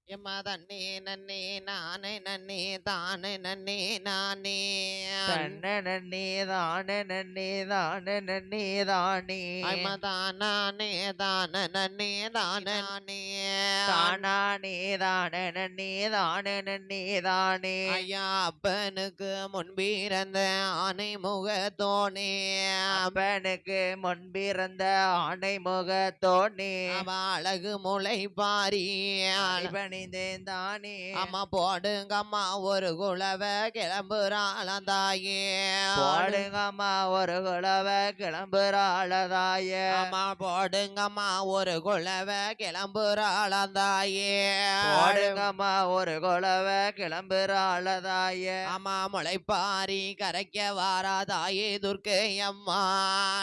எம்மா தன்னே நன்னே நானே நன்னே தானே நன்னே நானே தன்ன நன்னே தான நன்னே தான நன்னே தானே ஐம்மா தானே தான நன்னே தானே நானே தானானே தான நன்னே தான நன்னே தானே ஐயா அப்பனுக்கு முன்பிறந்த ஆனை முகத்தோனே அப்பனுக்கு முன்பிறந்த ஆணை முகத்தோனே அவ அழகு முளை பாரி பணிந்தேன் தானே அம்மா போடுங்கம்மா ஒரு குளவ கிளம்புறாளாம் தாயே போடுங்கம்மா ஒரு குளவ கிளம்புறாளதாய அம்மா போடுங்கம்மா ஒரு குளவ கிளம்புறாளாம் தாயே போடுங்கம்மா ஒரு குளவ கிளம்புறாளதாய அம்மா முளைப்பாரி கரைக்க வாரா தாயே துர்க்கை அம்மா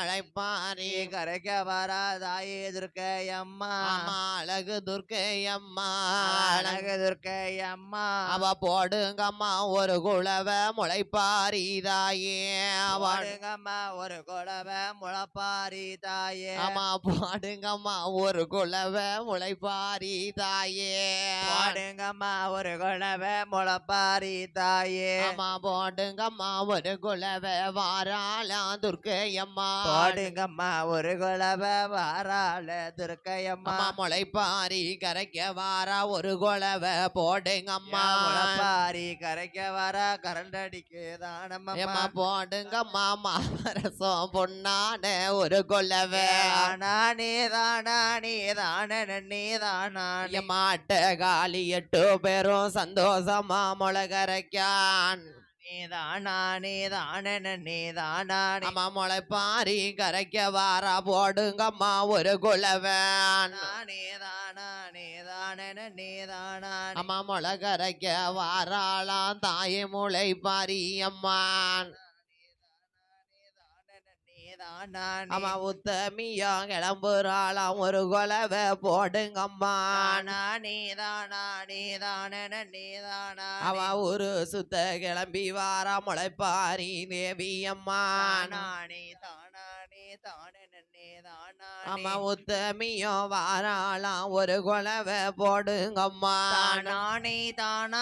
அழைப்பாரி கரைக்க வராதாயே துர்க்கை அம்மா அம்மா அழகு துர்க்கை அம்மா அழகு துர்க்கை அம்மா அவ போடுங்கம்மா ஒரு குளவ முளைப்பாரி தாயே போடுங்கம்மா ஒரு குளவ முளப்பாரி தாயே அம்மா போடுங்கம்மா ஒரு குளவ முளைப்பாரி தாயே போடுங்கம்மா ஒரு குளவ முளப்பாரி தாயே அம்மா போடுங்கம்மா ஒரு குளவ வாராளாம் துர்க்கை அம்மா போடுங்கம்மா ஒரு குளவ வாராள துர்க்கை அம்மா அம்மா முளைப்பாரி கரைக்க வாரா ஒரு குளவ போடுங்கம்மா முளப்பாரி கரைக்க வர கரண்டடிக்கு தானம்மா எம்மா போடுங்கம்மா மாமரசம் பொன்னான ஒரு குளவ நானே தானே தான நன்னே தானே மாட்ட காலி 8 பேரும் சந்தோஷமா முளகரைக்கான் நீதானே தான நன்னே தானே அம்மா முளைப்பாரி கரைக்க வாரா போடுங்கம்மா ஒரு குளவன் நானே தான நன்னே தானே அம்மா முளகரைக்க வாராளாம் தாயை முளைப்பாரி அம்மான் அம்மா உத்தமியா கிளம்புறாளாம் ஒரு குலவ போடுங்கம்மா நானே தான நன்னே தானே அவ ஒரு சுத்த கிளம்பி வாரா முளைப்பாரி தேவி அம்மா நானே தான நன்னே தானே அம்மா உத்தமியோ வாராளாம் ஒரு குலவ போடுங்கம்மா தானே தான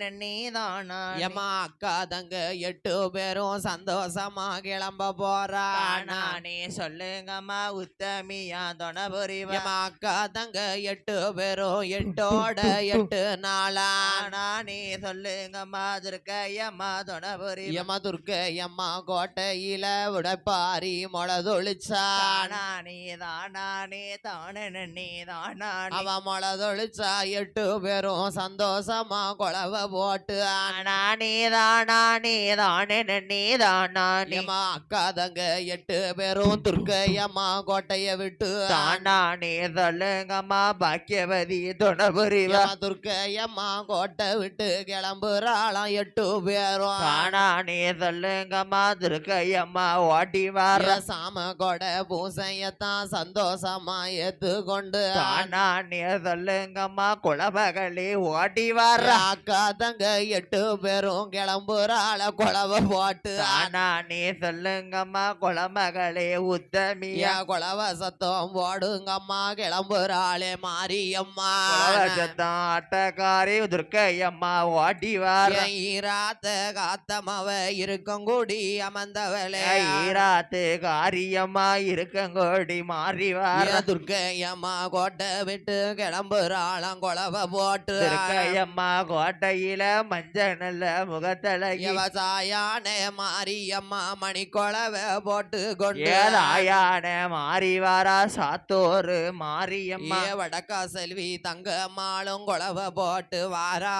நன்னே தானே எம்மா அக்கா தங்க 8 பேரும் சந்தோஷமா கிளம்ப போறா நானே சொல்லுங்கம்மா உத்தமியா தொண புரிவா எம்மா அக்கா தங்க 8 பேரும் 8ஓட 8 நாளா நானே சொல்லுங்கம்மா துர்க்கையம்மா தொண புரிவா எம்மா துர்க்கை அம்மா கோட்டையில உடைப்பாரி முளதொழிச்சா நானே தான நன்னே தானே அவ முளதொழிச்சா 8 பேரும் சந்தோஷமா குழவ போட்டு நானே தான நன்னே தானே எம்மா அக்கா தங்க 8 பேரும் துர்க்கை அம்மா கோட்டைய விட்டு தானே சொல்லுங்கம்மா பாக்கியவதி தொண புரிவா எம்மா துர்க்கை அம்மா கோட்டை விட்டு கிளம்புறாளாம் 8 பேரும் தானே சொல்லுங்கம்மா துர்க்கையம்மா ஓட்டி வர சாம கொடை பூசையத்தான் சந்தோஷமா ஏத்துக்கொண்டு தானே சொல்லுங்கம்மா குலமகளே ஓட்டி வர அக்கா தங்க 8 பேரும் கிளம்புறாள குழவ போட்டு தானே சொல்லுங்கம்மா குலமகளே உத்தமியா குழவ சத்தம் போடுங்கம்மா கிளம்புறாளே மாரியம்மா சத்தம் ஆட்டக்காரி துர்க்கையம்மா ஓட்டி வர ஈராத்த காத்தமவ இருக்கங்கூடி அமர்ந்தவளே ஈராத்து காரியம்மா இருக்கங்கோடி மாறி வர துர்க்கையம்மா கோட்டை விட்டு கிளம்புறாளாம் குழவ போட்டு துர்க்கையம்மா கோட்டையில மஞ்ச நல்ல முகத்தழகி விவசாயான மாரியம்மா மணி குழவ போட்டு கொண்டு ஏதாயான மாறி வாரா சாத்தோரு மாரியம்மா வடக்கா செல்வி தங்கம்மாளும் குழவ போட்டு வாரா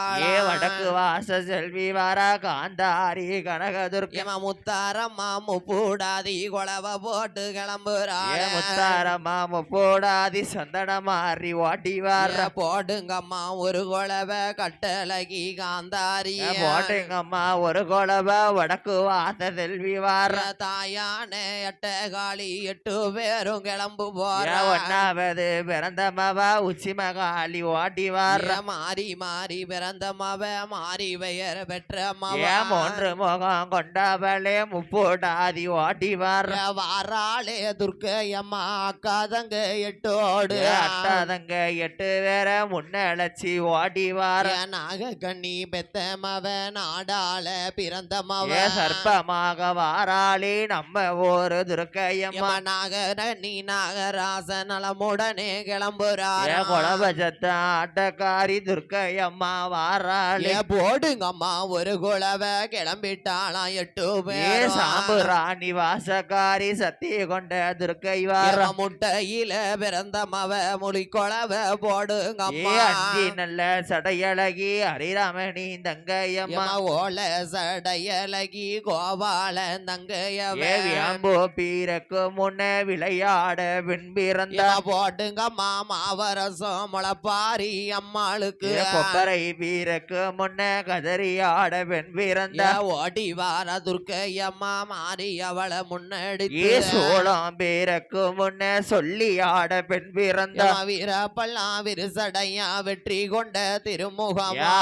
வடக்கு வாச செல்வி வாரா காந்தாரி கனகதுர்க்கம்மா முத்தாரம்மா முப்பூடாதி குழவ போட்டு கிளம்புறா முத்தாரம்மா முப்போடாதி சந்தன மாறி ஓட்டி வார போடுங்கம்மா ஒரு குழவ கட்டழகி காந்தாரி போட்டுங்கம்மா ஒரு குழவ வடக்கு வாச செல்வி வார தாயான எட்டகாளி 8 பேரும் கிளம்பு போற ஒன்னாவது பிறந்த மவ உச்சி மகாளி ஓட்டி வார மாறி மாறி பிறந்த மவ மாறி பெயர் பெற்ற மவ 3 முகம் கொண்டவளே முப்போடாதி ஓட்டி வார வார் வாராளே துர்க்கையம்மா அக்காதங்க எட்டோடு அட்டாதங்க 8 பேர முன்னழைச்சி ஓடிவார் நாக கண்ணி பெத்தமவ நாடாள பிறந்தமவ சர்ப்பமாக வாராளி நம்ம ஊரு துர்க்கையம்மா நாகரணி நாகராச நலமுடனே கிளம்புறார் குலபஜத்த ஆட்டக்காரி துர்க்கையம்மா வாராளி போடுங்கம்மா ஒரு குலவ கிளம்பிட்டாளாம் 8 பேர் சாம்பு ராணி வாசக்காரி சத்தி கொண்ட துர்க்கை வார முட்டையில பிறந்தமவ மொழி குலவ போடுங்கம்மா அஞ்சி நல்ல சடையழகி ஹரிராமணி தங்கையம்மா ஓல சடையழகி கோபால தங்கையம்போ பீரக்கு முன்ன விளையாட பின் பிறந்த போடுங்கம்மா மாவரசம் முளப்பாரி அம்மாளுக்கு கொப்பரை பீரக்கு முன்ன கதறியாட பெண் பிறந்த ஓடி வார துர்க்கையம்மா மாறி அவளை முன்னெடுத்து சோளம் பேரக்கு முன்ன சொல்லி ஆட பெண் பிறந்த வீரப்பல்லாம் விரிசடையா வெற்றி கொண்ட திருமுகமா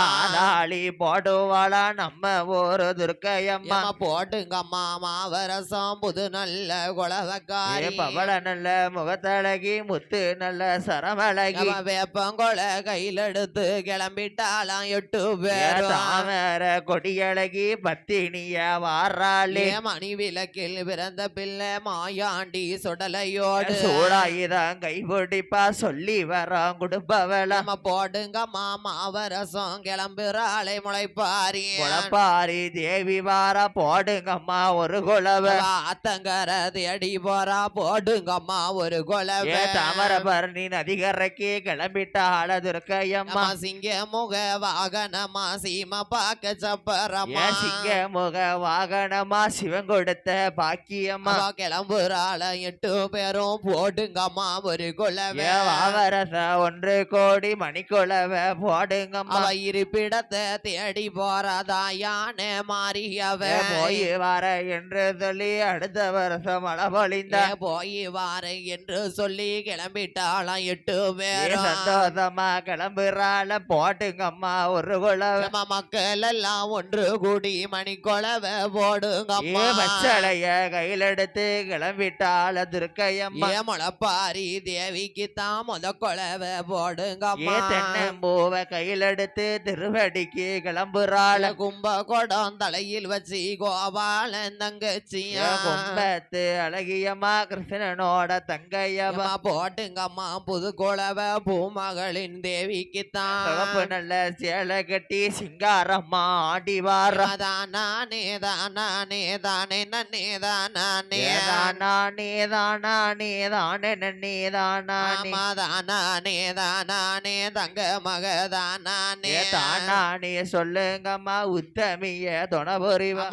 போடுவாளா நம்ம ஒரு துர்க்கையம்மா போடுங்கம்மா மாவரசம் புது நல்ல குலவக்காரி பவள நல்ல முகத்தழகி முத்து நல்ல சரமழகி வேப்பங்கொல கையில் எடுத்து கிளம்பிட்டாலாம் 8 பேர் தாமர கொடியழகி பத்தினிய வாராளே மணி விளக்கில் பிறந்த பிள்ளை மாயாண்டி சுடலையோடு சூடாயுதான் கைபிடிப்பா சொல்லி வரான் குடும்பவள போடுங்கம்மா மாவரசம் கிளம்புறாளை முளைப்பாரி முளைப்பாரி தேவி வாரா போடுங்கம்மா ஒரு குலவ ஆத்தங்கர தேடி போறா போடுங்கம்மா ஒரு குலவ தாமர பரணி நதிகரைக்கு கிளம்பிட்டாள துர்க்கையம்மா சிங்க முக வாகனமா சீம பாக்க சப்பரமா சிங்க முக வாகனமா சிவன் கொடுத்த பாக்கியம்மா கிளம்புறாள 8 பேரும் போடுங்கம்மா ஒரு குலவ வாவரச 1 கோடி மணிக்குலவ போடுங்கம்மா இருப்பிடத்தை தேடி போறதா யானை மாறியவ போய் வார என்று சொல்லி அடுத்த வருஷம் மழை பொழிந்த போய் வார என்று சொல்லி கிளம்பிட்டாளாம் 8 பேர் சந்தோஷமா கிளம்புறாள போட்டுங்கம்மா ஒரு குலவ மக்கள் எல்லாம் ஒன்று கூடி மணிக்குலவ போடுங்கம்மா பச்சளைய கையில் எடுத்து கிளம்பிட்டாள துர்க்கையம்மா முளப்பாரி தேவிக்கு தான் முத குலவ போடுங்கம்மா தென்னம்பூவ கையில் எடுத்து திருவடிக்கு கிளம்புறாள கும்ப கொடம் தலையில் வச்சு கோபாலன் தங்கச்சியா கும்பத்து அழகியம்மா கிருஷ்ணனோட தங்கையம்மா போட்டுங்கம்மா புது குலவ பூமகளின் தேவிக்கு தான் நல்ல சேலை கட்டி சிங்காரம்மா ஆடி வாரா தானே தானே தானே நன்னே தானே தானே தானே தானே நன்னே தானே தானே தானே தங்க மகதானே தானே சொல்லுங்கம்மா உத்தமிய துணை புரிவா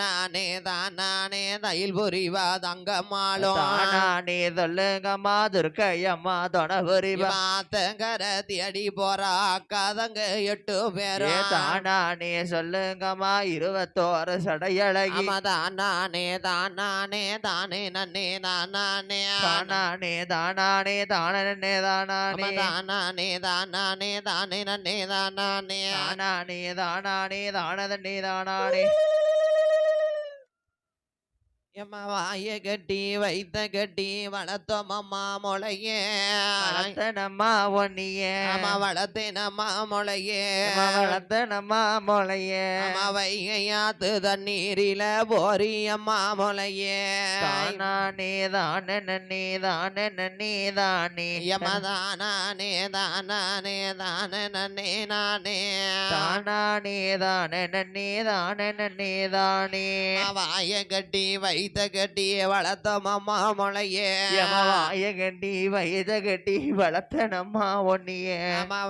தானே தானே தையில் புரிவா தங்கம்மாளும் தானே சொல்லுங்கம்மா துர்க்கையம்மா துணை புரிவா மாத்தங்கர தேடி போறா அக்காதங்க 8 பேரும் தானே சொல்லுங்கம்மா 21 சடையழகி தானே தானே தானே நன்னே தானே தானே தானே தானே நன்னே தானே தானே தானே தானே நன்னே தானே தானே தானே தானே தானே எம்மா வாய கட்டி வைத்த கட்டி வளர்த்தோமம்மா முளையே வளர்த்தனம்மா ஒன்னியே வளர்த்தேனம்மா முளையே வளர்த்தனம்மா முளையே வைகையாத்து தண்ணீரில போரியம்மா முளையே தானே தானே நன்னே தானே நன்னே தானே யமதானே தானே தானே நன்னே நானே தானே தானே நன்னே தானே நன்னே தானே வாய கட்டி வைத்த கட்டி வளர்த்தோமம்மா முளையே வாய கட்டி வயத கட்டி வளர்த்தனம்மா ஒன்னியே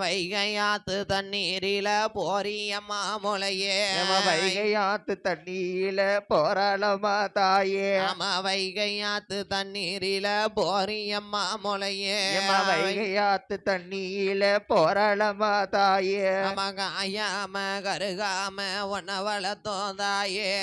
வைகையாத்து தண்ணீரில போரியம்மா முளையே வைகையாத்து தண்ணீரில போராளமா தாயே வைகையாத்து தண்ணீரில போரியம்மா முளையே வைகையாத்து தண்ணீரில போராளமா தாயே காயாம கருகாம உன்ன வளர்த்தோம் தாயே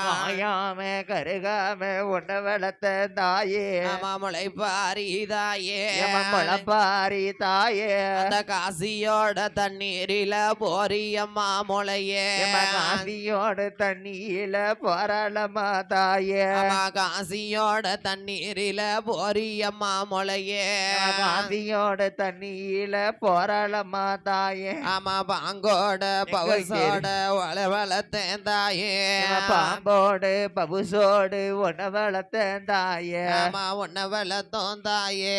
காயாம கருகாம குசங்காம உன்னை வளர்த்த தாயே ஆமா முளைப்பாரி தாயே எம முளப்பாரி தாயே அந்த காசியோட தண்ணீரில போரியம்மா முளையே எம காசியோட தண்ணியில போராளமா தாயே ஆமா காசியோட தண்ணீரில போரியம்மா முளையே எம காசியோட தண்ணியில போராளமா தாயே ஆமா பாங்கோட பவுசோட வளத்தேன் தாயே எம பாம்போடு பபுசோடு உன்னை வளர்த்த தாயே ஆமா உன்னை வளர்த்தோம் தாயே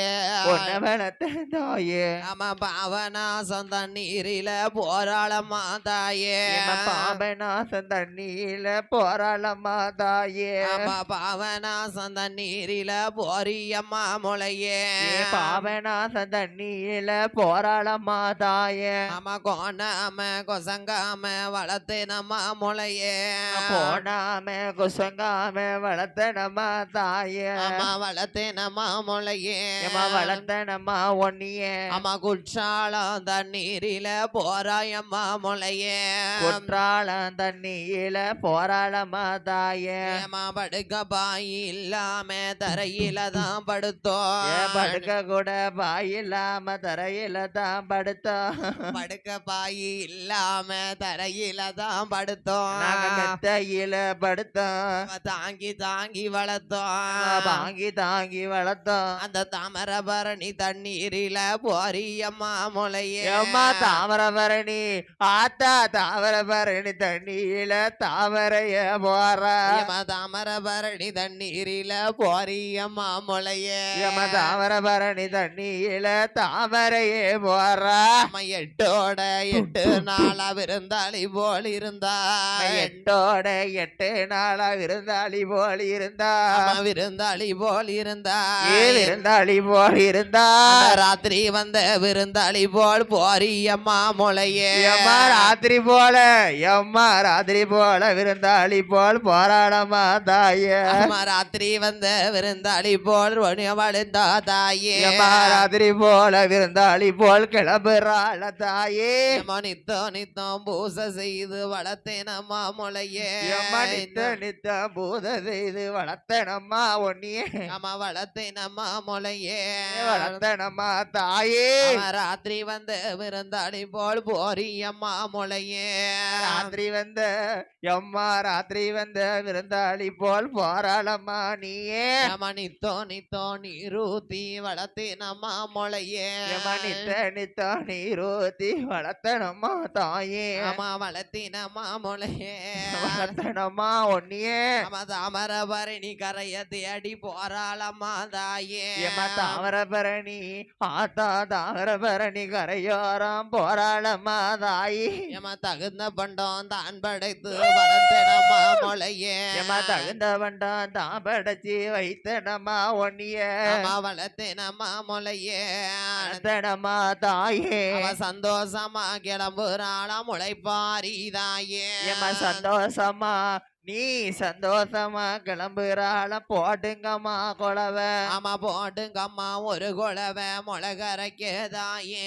உன்னை வளர்த்த தாயே ஆமா பாவனாசம் தண்ணீரில போராளம்மா தாயே எம பாபநாசம் தண்ணியில போராளமா தாயே ஆமா பாவனாசம் தண்ணீரில போரியம்மா முளையே பாபநாசம் தண்ணியில போராளமா தாயே ஆமா கோணாம கொசங்காம வளர்த்து நம்ம முளையே போனாம குசங்காம வளர்த்த நம்ம தாயே ஆமா வளர்த்து நம்ம முளையே எம வளர்த்த நம்ம ஒன்னியே ஆமா குற்றாலம் தண்ணீரில போராயம்மா முளையே குற்றாலம் தண்ணியில போராளமா தாயே ஏமா படுக்க பாய் இல்லாம தரையில தான் படுத்தோம் படுக்க கூட பாயில்லாம தரையில தான் படுத்தோம் படுக்க பாய் இல்லாம தரையில தான் படுத்தோம் நாங்க மெத்தையில படுத்தோம் தாங்கி தாங்கி வளர்த்தோம் வாங்கி தாங்கி வளர்த்தோம் அந்த தாமரபரணி தண்ணீரில போரியம்மா முளையே எம்மா தாமரபரணி ஆத்தா தாமரபரணி தண்ணியில தாமரைய போறா ஏமா தாமரபரணி தண்ணீரில போரியம்மா முளையே எம்ம தாமரபரணி தண்ணியில தாமரையே போறா நம்ம எட்டோட 8 நாளா விருந்தாளி போல் இருந்தா எட்டோட 8 நாளா விருந்தாளி போல் இருந்தா விருந்தாளி போல் இருந்தா விருந்தாளி போல் இருந்தா ராத்திரி வந்த விருந்தாளி போல் போரியம்மா முளையே எம்மா ராத்திரி போல எம்மா ராத்திரி போல விருந்தாளி போல் போராடமா தாயே ராத்திரி வந்த விருந்தாளி போல் வழுந்தா தாயே எம்மா ராத்திரி போல விருந்தாளி போல் கிளம்புறாள தாயே நித்தம் நித்தம் பூசை செய்து வளர்த்தேனம்மா முளையே எம்மா நித்த பூத செய்து வளர்த்தனம்மா ஒன்னியே ஆமா வளர்த்தேனம்மா முளையே வளர்த்தனம்மா தாயே ராத்திரி வந்த விருந்தாளி போல் போரியம்மா முளையே ராத்திரி வந்த எம்மா ராத்திரி வந்த விருந்தாளி போல் போராளம்மா நீயே நித்தம் நித்தம் நீரூத்தி வளர்த்தேனம்மா முளையே நித்த நீரூத்தி வளர்த்தனம்மா தாயே ஆமா வளர்த்தினம்மா முளையே வளர்த்தனம்மா ஒன்னியே தாமரபரணி கரைய தேடி போராளம்மா தாயே தாமரபரணி ஆத்தா தாமரபரணி கரையோரம் போராளம்மா தாயே தகுந்த பண்டம் தான் படைத்து வளர்த்தனம்மா முளையே தகுந்த பண்டம் தான் படைச்சி வைத்தனம்மா ஒன்னியே வளர்த்தனம்மா முளையே வளர்த்தனம்மா தாயே சந்தோஷமா கிளம்புறாளா முளைப்பாரி தாயே சந்தோஷமா நீ சந்தோஷமா கிளம்புறாள போட்டுங்கம்மா குழவை ஆமா போட்டுங்கம்மா ஒரு குழவை முளகரைக்க தாயே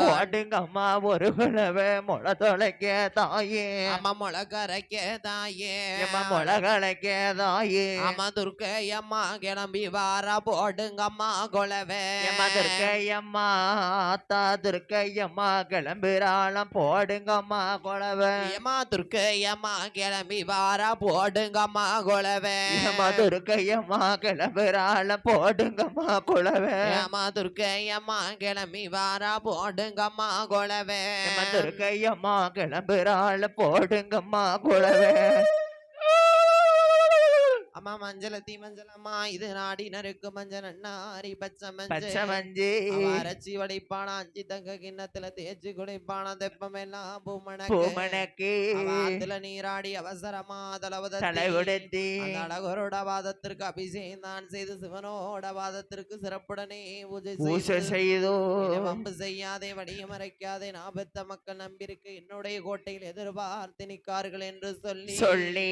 போட்டுங்கம்மா ஒரு குழவை முளை தொலைக்க தாயே ஆமா முளகரைக்க தாயே முளகலைக்க தாயே ஆமா துர்க்கையம்மா கிளம்பி வாரா போட்டுங்கம்மா குழவை துர்க்கையம்மா ஆத்தா துர்க்கையம்மா கிளம்புறாளம் போடுங்கம்மா குழவை துர்க்கையம்மா கிளம்பி வாரா போடுங்கம்மா குழவை துர்க்கையம்மா கிளம்புறாள போடுங்கம்மா குழவை துர்க்கையம்மா கிளம்பி வாரா போடுங்கம்மா குழவை துர்க்கையம்மா கிளம்புறாள போடுங்கம்மா குழவை அம்மா மஞ்சளத்தி மஞ்சளம்மா இது நாடி நறுக்கு மஞ்சள் அண்ணாரி பச்சை பச்சை மஞ்சி அரைச்சி வடைப்பானா 5 தங்க கிண்ணத்துல தேய்ச்சி குடிப்பானா தெப்பமெல்லாம் பூமணக்கு அதுல நீராடி அவசரமா தலைவுடத்தி அழகரோட வாதத்திற்கு அபிஷேகம் தான் செய்து சிவனோட வாதத்திற்கு சிறப்புடனே பூஜை செய்தோ வம்பு செய்யாதே வடிய மறைக்காதே நான் பெத்த மக்கள் நம்பியிருக்க என்னுடைய கோட்டையில் எதிர்பார்த்து நிற்கார்கள் என்று சொல்லி சொல்லி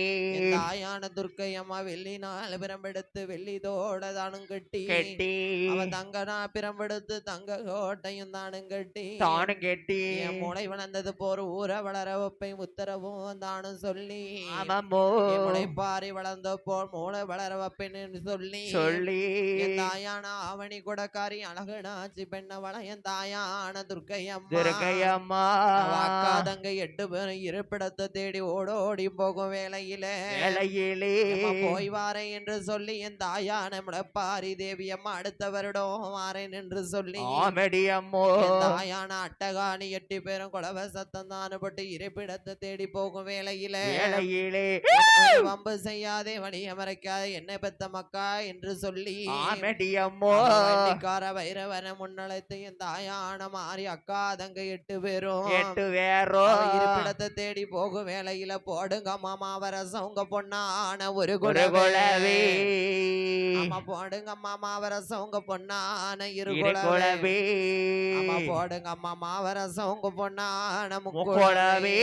தாயான துர்க்கை அம்மா வெள்ளினால் பிரம்பெடுத்து வெள்ளி தோட தானும் கட்டி கெட்டி அவன் தங்கனா பிரம்பெடுத்து தங்க கோட்டையும் தானும் கட்டி தானும் கெட்டி என் மூளை வளர்ந்தது போர் ஊற வளர வைப்பை உத்தரவும் தானும் சொல்லி ஆமாமோ என் முளைப்பாரி வளர்ந்த போல் மூளை வளர வைப்பேன்னு சொல்லி சொல்லி என் தாயான ஆவணி குடக்காரி அழகுனாச்சி பெண்ண வள என் தாயான துர்க்கையம்மா துர்க்கையம்மா அக்கா தங்க 8 பேரும் இருப்பிடத்தை தேடி ஓடோடி போகும் வேளையில வேலையிலே எம்மா போய் வாரேன் என்று சொல்லி என் தாயான முளப்பாரி தேவி அம்மா அடுத்த வருடம் வாரேன் என்று சொல்லி ஆமடி அம்மோ என் தாயான அட்டகாணி 8 பேரும் குலவ சத்தம் தானுபட்டு இருப்பிடத்தை தேடி போகும் வேளையில வேலையிலே வம்பு செய்யாதே வழிய மறைக்காதே என்ன பெத்த மக்கா என்று சொல்லி ஆமடி அம்மோ வண்டிக்கார வைரவனை முன்னழைத்து என் தாயான மாறி அக்கா தங்க 8 பேரும் 8 பேரோ இருப்பிடத்தை தேடி போகும் வேளையில போடுங்க மாமா வரசம் உங்க பொண்ணான ஒரு ஒரு குலவே ஆமா போடுங்க மாமா வரசம் உங்க பொண்ணான இரு இரு குலவே ஆமா போடுங்க மாமா வரசம் உங்க பொண்ணான முக்குலவே